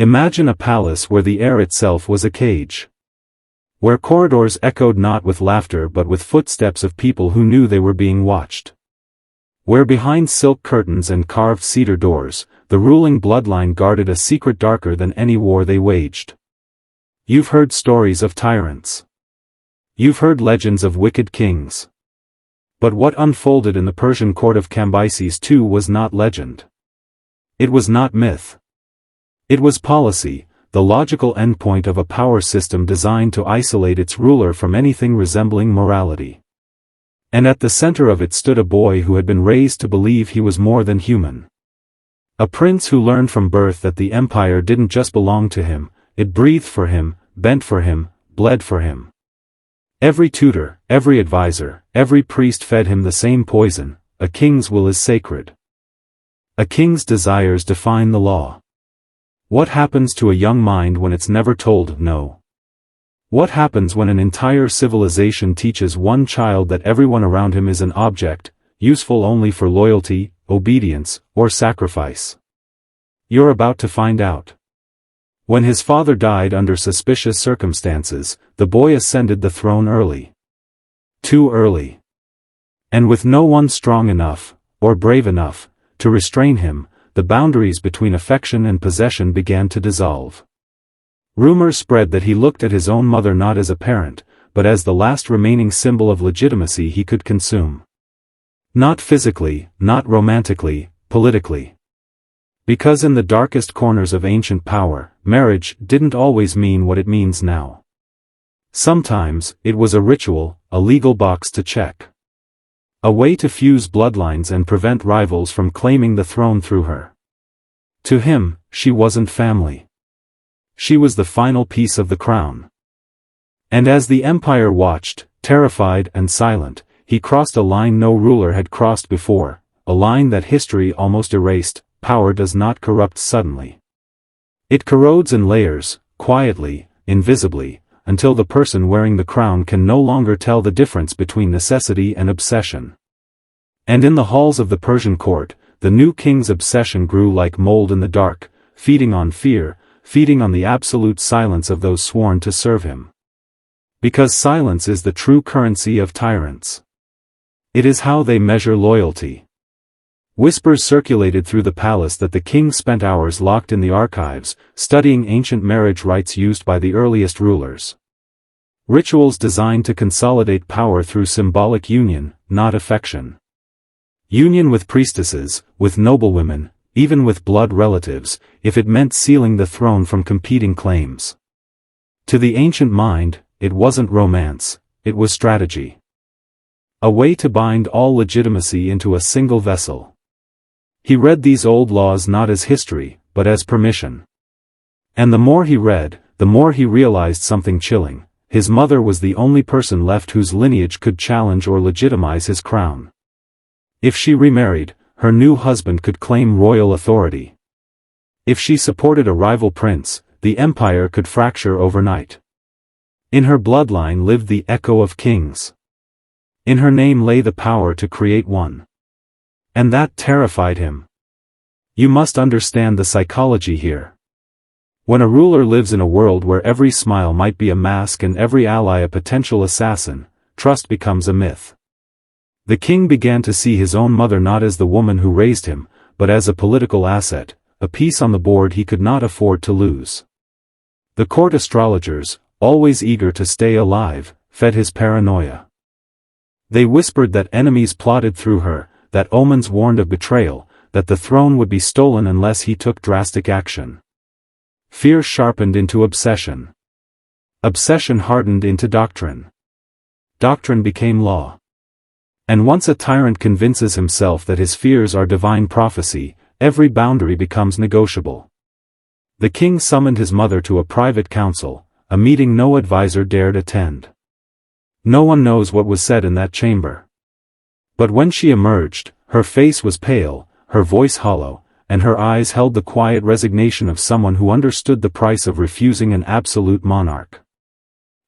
Imagine a palace where the air itself was a cage. Where corridors echoed not with laughter but with footsteps of people who knew they were being watched. Where behind silk curtains and carved cedar doors, the ruling bloodline guarded a secret darker than any war they waged. You've heard stories of tyrants. You've heard legends of wicked kings. But what unfolded in the Persian court of Cambyses II was not legend. It was not myth. It was policy, the logical endpoint of a power system designed to isolate its ruler from anything resembling morality. And at the center of it stood a boy who had been raised to believe he was more than human. A prince who learned from birth that the empire didn't just belong to him, it breathed for him, bent for him, bled for him. Every tutor, every advisor, every priest fed him the same poison: a king's will is sacred. A king's desires define the law. What happens to a young mind when it's never told no? What happens when an entire civilization teaches one child that everyone around him is an object, useful only for loyalty, obedience, or sacrifice? You're about to find out. When his father died under suspicious circumstances, the boy ascended the throne early. Too early. And with no one strong enough, or brave enough, to restrain him, the boundaries between affection and possession began to dissolve. Rumors spread that he looked at his own mother not as a parent, but as the last remaining symbol of legitimacy he could consume. Not physically, not romantically, politically. Because in the darkest corners of ancient power, marriage didn't always mean what it means now. Sometimes, it was a ritual, a legal box to check. A way to fuse bloodlines and prevent rivals from claiming the throne through her. To him, she wasn't family. She was the final piece of the crown. And as the empire watched, terrified and silent, he crossed a line no ruler had crossed before, a line that history almost erased. Power does not corrupt suddenly. It corrodes in layers, quietly, invisibly, until the person wearing the crown can no longer tell the difference between necessity and obsession. And in the halls of the Persian court, the new king's obsession grew like mold in the dark, feeding on fear, feeding on the absolute silence of those sworn to serve him. Because silence is the true currency of tyrants. It is how they measure loyalty. Whispers circulated through the palace that the king spent hours locked in the archives, studying ancient marriage rites used by the earliest rulers. Rituals designed to consolidate power through symbolic union, not affection. Union with priestesses, with noblewomen, even with blood relatives, if it meant sealing the throne from competing claims. To the ancient mind, it wasn't romance, it was strategy. A way to bind all legitimacy into a single vessel. He read these old laws not as history, but as permission. And the more he read, the more he realized something chilling: his mother was the only person left whose lineage could challenge or legitimize his crown. If she remarried, her new husband could claim royal authority. If she supported a rival prince, the empire could fracture overnight. In her bloodline lived the echo of kings. In her name lay the power to create one. And that terrified him. You must understand the psychology here. When a ruler lives in a world where every smile might be a mask and every ally a potential assassin, trust becomes a myth. The king began to see his own mother not as the woman who raised him, but as a political asset, a piece on the board he could not afford to lose. The court astrologers, always eager to stay alive, fed his paranoia. They whispered that enemies plotted through her, that omens warned of betrayal, that the throne would be stolen unless he took drastic action. Fear sharpened into obsession. Obsession hardened into doctrine. Doctrine became law. And once a tyrant convinces himself that his fears are divine prophecy, every boundary becomes negotiable. The king summoned his mother to a private council, a meeting no advisor dared attend. No one knows what was said in that chamber. But when she emerged, her face was pale, her voice hollow, and her eyes held the quiet resignation of someone who understood the price of refusing an absolute monarch.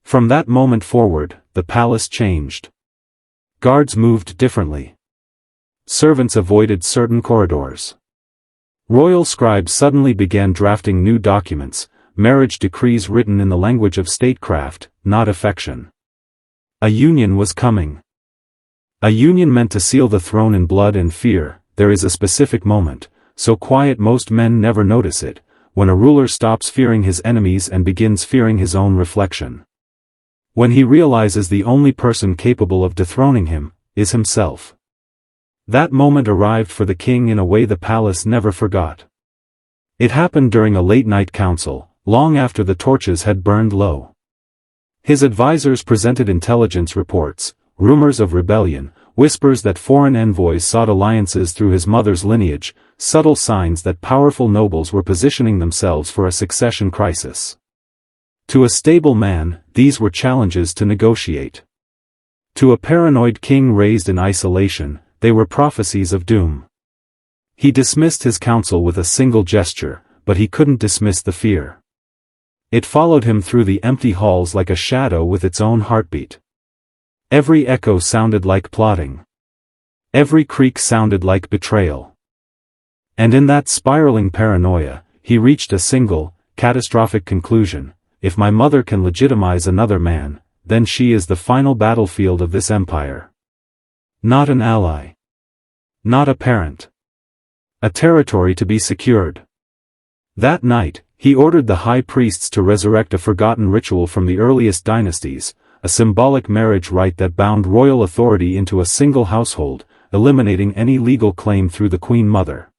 From that moment forward, the palace changed. Guards moved differently. Servants avoided certain corridors. Royal scribes suddenly began drafting new documents, marriage decrees written in the language of statecraft, not affection. A union was coming. A union meant to seal the throne in blood and fear. There is a specific moment, so quiet most men never notice it, when a ruler stops fearing his enemies and begins fearing his own reflection. When he realizes the only person capable of dethroning him is himself. That moment arrived for the king in a way the palace never forgot. It happened during a late-night council, long after the torches had burned low. His advisors presented intelligence reports, rumors of rebellion, whispers that foreign envoys sought alliances through his mother's lineage, subtle signs that powerful nobles were positioning themselves for a succession crisis. To a stable man, these were challenges to negotiate. To a paranoid king raised in isolation, they were prophecies of doom. He dismissed his counsel with a single gesture, but he couldn't dismiss the fear. It followed him through the empty halls like a shadow with its own heartbeat. Every echo sounded like plotting. Every creak sounded like betrayal. And in that spiraling paranoia, he reached a single, catastrophic conclusion: if my mother can legitimize another man, then she is the final battlefield of this empire. Not an ally. Not a parent. A territory to be secured. That night, he ordered the high priests to resurrect a forgotten ritual from the earliest dynasties, a symbolic marriage rite that bound royal authority into a single household, eliminating any legal claim through the Queen Mother.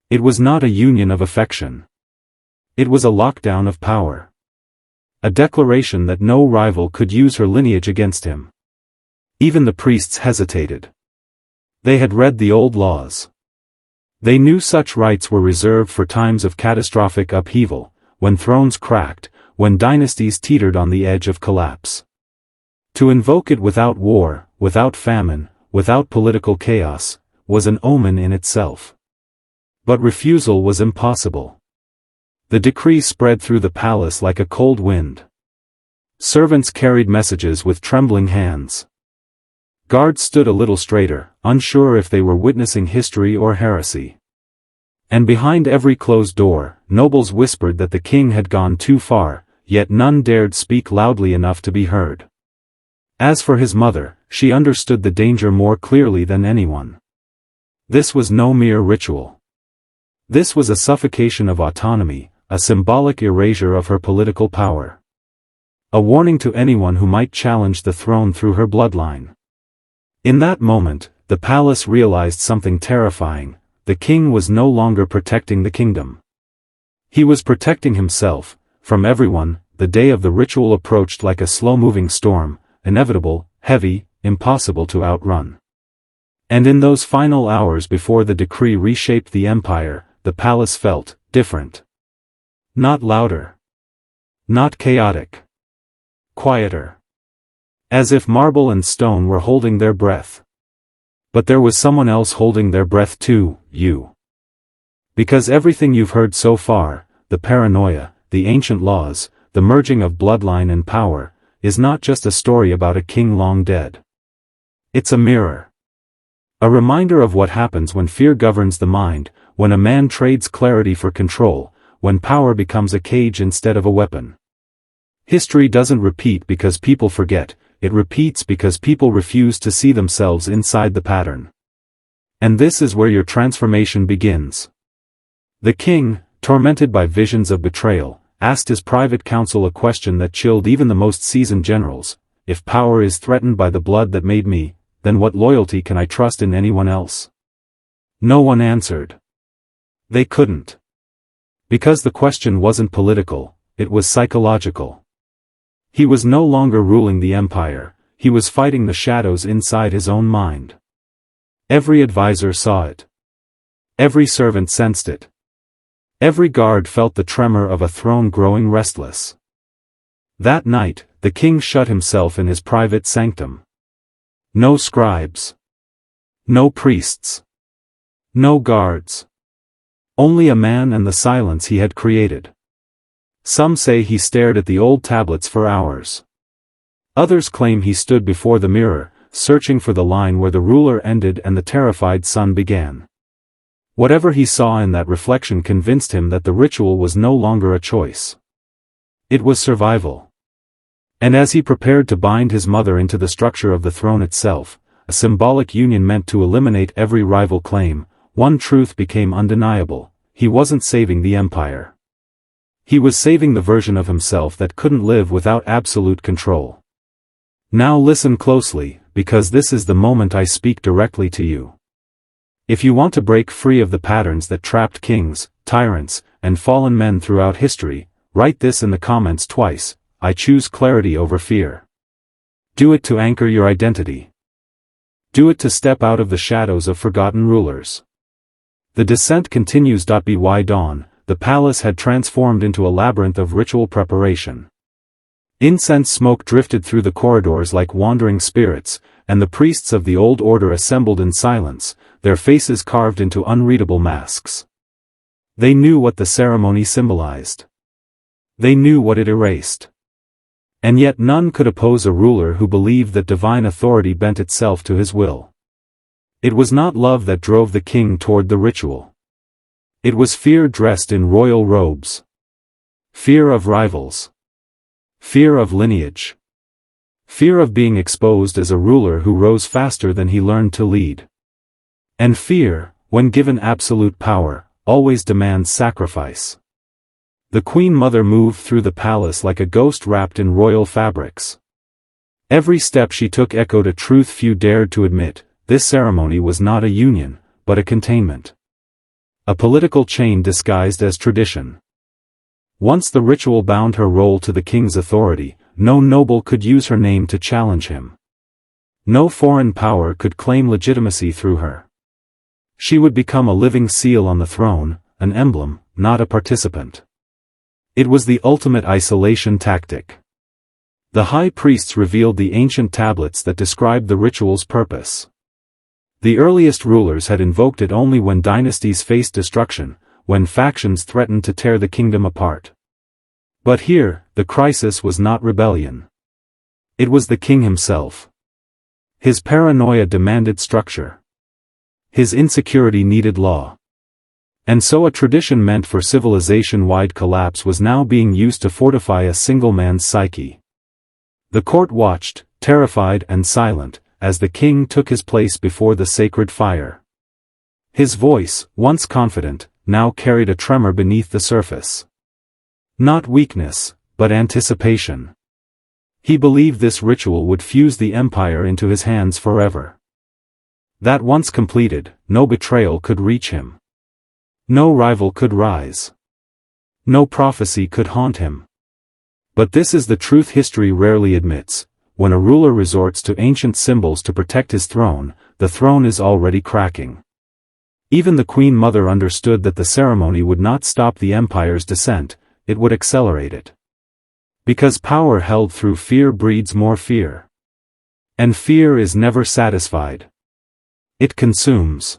It was not a union of affection. It was a lockdown of power. A declaration that no rival could use her lineage against him. Even the priests hesitated. They had read the old laws. They knew such rites were reserved for times of catastrophic upheaval, when thrones cracked, when dynasties teetered on the edge of collapse. To invoke it without war, without famine, without political chaos, was an omen in itself. But refusal was impossible. The decree spread through the palace like a cold wind. Servants carried messages with trembling hands. Guards stood a little straighter, unsure if they were witnessing history or heresy. And behind every closed door, nobles whispered that the king had gone too far, yet none dared speak loudly enough to be heard. As for his mother, she understood the danger more clearly than anyone. This was no mere ritual. This was a suffocation of autonomy, a symbolic erasure of her political power. A warning to anyone who might challenge the throne through her bloodline. In that moment, the palace realized something terrifying: the king was no longer protecting the kingdom. He was protecting himself, from everyone. The day of the ritual approached like a slow-moving storm, inevitable, heavy, impossible to outrun. And in those final hours before the decree reshaped the empire, the palace felt different. Not louder. Not chaotic. Quieter. As if marble and stone were holding their breath. But there was someone else holding their breath too: you. Because everything you've heard so far, the paranoia, the ancient laws, the merging of bloodline and power, is not just a story about a king long dead. It's a mirror. A reminder of what happens when fear governs the mind, when a man trades clarity for control, when power becomes a cage instead of a weapon. History doesn't repeat because people forget, it repeats because people refuse to see themselves inside the pattern. And this is where your transformation begins. The king, tormented by visions of betrayal, asked his private council a question that chilled even the most seasoned generals: if power is threatened by the blood that made me, then what loyalty can I trust in anyone else? No one answered. They couldn't. Because the question wasn't political, it was psychological. He was no longer ruling the empire, he was fighting the shadows inside his own mind. Every advisor saw it. Every servant sensed it. Every guard felt the tremor of a throne growing restless. That night, the king shut himself in his private sanctum. No scribes. No priests. No guards. Only a man and the silence he had created. Some say he stared at the old tablets for hours. Others claim he stood before the mirror, searching for the line where the ruler ended and the terrified son began. Whatever he saw in that reflection convinced him that the ritual was no longer a choice. It was survival. And as he prepared to bind his mother into the structure of the throne itself, a symbolic union meant to eliminate every rival claim, one truth became undeniable: he wasn't saving the empire. He was saving the version of himself that couldn't live without absolute control. Now listen closely, because this is the moment I speak directly to you. If you want to break free of the patterns that trapped kings, tyrants, and fallen men throughout history, write this in the comments twice: I choose clarity over fear. Do it to anchor your identity. Do it to step out of the shadows of forgotten rulers. The descent continues. By dawn, the palace had transformed into a labyrinth of ritual preparation. Incense smoke drifted through the corridors like wandering spirits, and the priests of the old order assembled in silence, their faces carved into unreadable masks. They knew what the ceremony symbolized. They knew what it erased. And yet none could oppose a ruler who believed that divine authority bent itself to his will. It was not love that drove the king toward the ritual. It was fear dressed in royal robes. Fear of rivals. Fear of lineage. Fear of being exposed as a ruler who rose faster than he learned to lead. And fear, when given absolute power, always demands sacrifice. The Queen Mother moved through the palace like a ghost wrapped in royal fabrics. Every step she took echoed a truth few dared to admit: this ceremony was not a union, but a containment. A political chain disguised as tradition. Once the ritual bound her role to the king's authority, no noble could use her name to challenge him. No foreign power could claim legitimacy through her. She would become a living seal on the throne, an emblem, not a participant. It was the ultimate isolation tactic. The high priests revealed the ancient tablets that described the ritual's purpose. The earliest rulers had invoked it only when dynasties faced destruction, when factions threatened to tear the kingdom apart. But here, the crisis was not rebellion. It was the king himself. His paranoia demanded structure. His insecurity needed law. And so a tradition meant for civilization-wide collapse was now being used to fortify a single man's psyche. The court watched, terrified and silent, as the king took his place before the sacred fire. His voice, once confident, now carried a tremor beneath the surface. Not weakness, but anticipation. He believed this ritual would fuse the empire into his hands forever. That once completed, no betrayal could reach him. No rival could rise. No prophecy could haunt him. But this is the truth history rarely admits: when a ruler resorts to ancient symbols to protect his throne, the throne is already cracking. Even the Queen Mother understood that the ceremony would not stop the empire's descent, it would accelerate it. Because power held through fear breeds more fear. And fear is never satisfied. It consumes.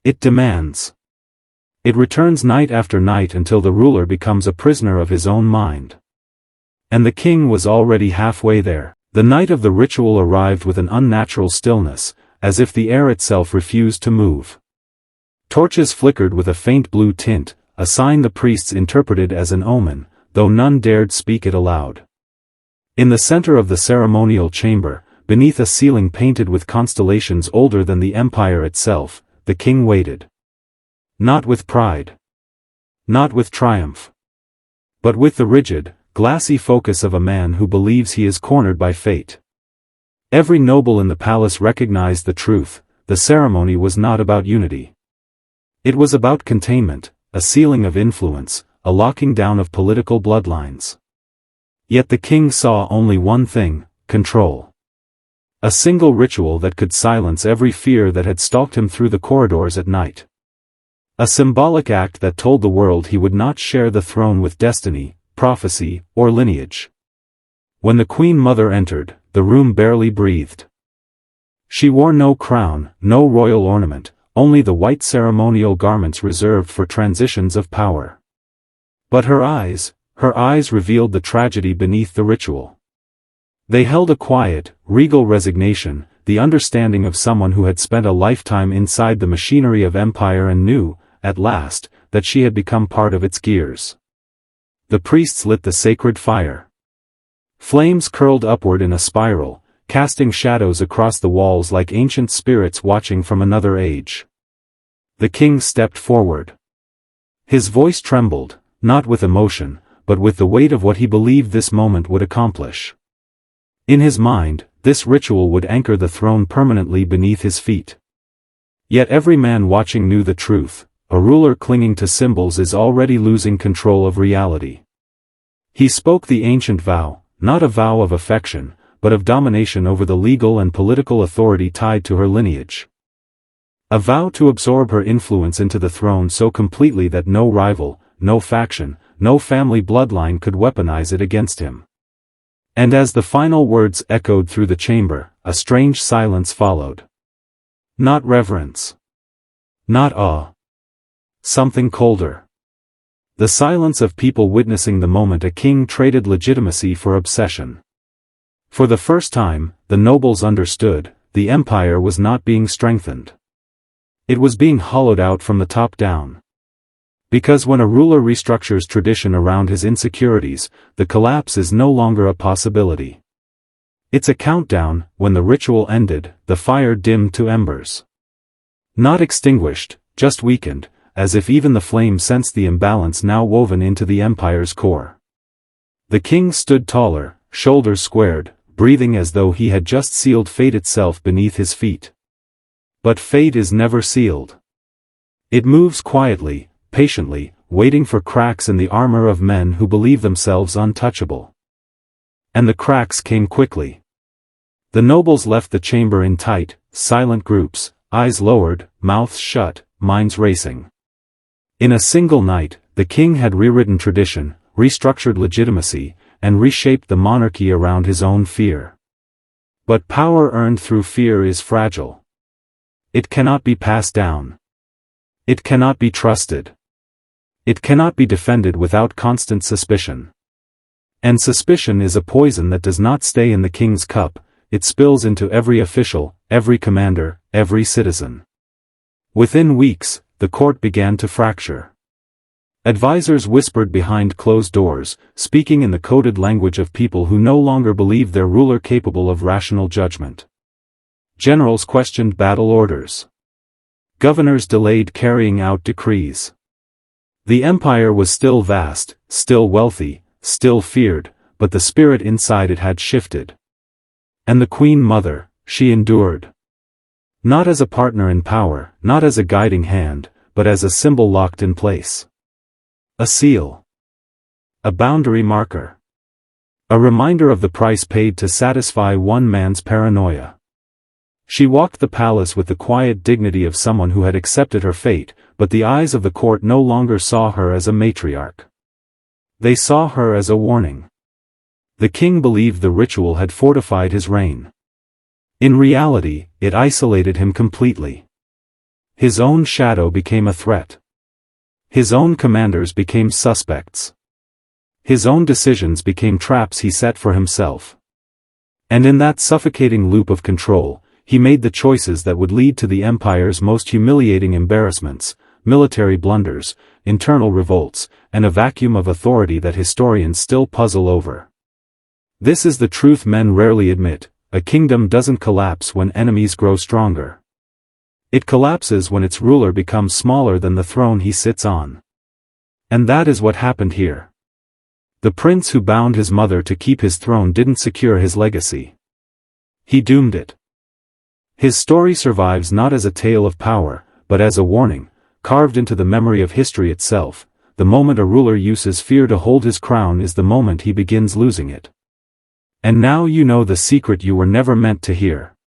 It demands. It returns night after night until the ruler becomes a prisoner of his own mind. And the king was already halfway there. The night of the ritual arrived with an unnatural stillness, as if the air itself refused to move. Torches flickered with a faint blue tint, a sign the priests interpreted as an omen, though none dared speak it aloud. In the center of the ceremonial chamber, beneath a ceiling painted with constellations older than the empire itself, the king waited. Not with pride. Not with triumph. But with the rigid, glassy focus of a man who believes he is cornered by fate. Every noble in the palace recognized the truth: the ceremony was not about unity. It was about containment, a sealing of influence, a locking down of political bloodlines. Yet the king saw only one thing: control. A single ritual that could silence every fear that had stalked him through the corridors at night. A symbolic act that told the world he would not share the throne with destiny, prophecy, or lineage. When the Queen Mother entered, the room barely breathed. She wore no crown, no royal ornament, only the white ceremonial garments reserved for transitions of power. But her eyes revealed the tragedy beneath the ritual. They held a quiet, regal resignation, the understanding of someone who had spent a lifetime inside the machinery of empire and knew, at last, that she had become part of its gears. The priests lit the sacred fire. Flames curled upward in a spiral, casting shadows across the walls like ancient spirits watching from another age. The king stepped forward. His voice trembled, not with emotion, but with the weight of what he believed this moment would accomplish. In his mind, this ritual would anchor the throne permanently beneath his feet. Yet every man watching knew the truth: a ruler clinging to symbols is already losing control of reality. He spoke the ancient vow, not a vow of affection, but of domination over the legal and political authority tied to her lineage. A vow to absorb her influence into the throne so completely that no rival, no faction, no family bloodline could weaponize it against him. And as the final words echoed through the chamber, a strange silence followed. Not reverence. Not awe. Something colder. The silence of people witnessing the moment a king traded legitimacy for obsession. For the first time, the nobles understood, the empire was not being strengthened. It was being hollowed out from the top down. Because when a ruler restructures tradition around his insecurities, the collapse is no longer a possibility. It's a countdown. When the ritual ended, the fire dimmed to embers. Not extinguished, just weakened, as if even the flame sensed the imbalance now woven into the empire's core. The king stood taller, shoulders squared, breathing as though he had just sealed fate itself beneath his feet. But fate is never sealed. It moves quietly, patiently, waiting for cracks in the armor of men who believe themselves untouchable. And the cracks came quickly. The nobles left the chamber in tight, silent groups, eyes lowered, mouths shut, minds racing. In a single night, the king had rewritten tradition, restructured legitimacy, and reshaped the monarchy around his own fear. But power earned through fear is fragile. It cannot be passed down. It cannot be trusted. It cannot be defended without constant suspicion. And suspicion is a poison that does not stay in the king's cup, it spills into every official, every commander, every citizen. Within weeks, the court began to fracture. Advisors whispered behind closed doors, speaking in the coded language of people who no longer believed their ruler capable of rational judgment. Generals questioned battle orders. Governors delayed carrying out decrees. The empire was still vast, still wealthy, still feared, but the spirit inside it had shifted. And the Queen Mother, she endured. Not as a partner in power, not as a guiding hand, but as a symbol locked in place. A seal. A boundary marker. A reminder of the price paid to satisfy one man's paranoia. She walked the palace with the quiet dignity of someone who had accepted her fate, but the eyes of the court no longer saw her as a matriarch. They saw her as a warning. The king believed the ritual had fortified his reign. In reality, it isolated him completely. His own shadow became a threat. His own commanders became suspects. His own decisions became traps he set for himself. And in that suffocating loop of control, he made the choices that would lead to the empire's most humiliating embarrassments, military blunders, internal revolts, and a vacuum of authority that historians still puzzle over. This is the truth men rarely admit: a kingdom doesn't collapse when enemies grow stronger. It collapses when its ruler becomes smaller than the throne he sits on. And that is what happened here. The prince who bound his mother to keep his throne didn't secure his legacy. He doomed it. His story survives not as a tale of power, but as a warning, carved into the memory of history itself. The moment a ruler uses fear to hold his crown is the moment he begins losing it. And now you know the secret you were never meant to hear.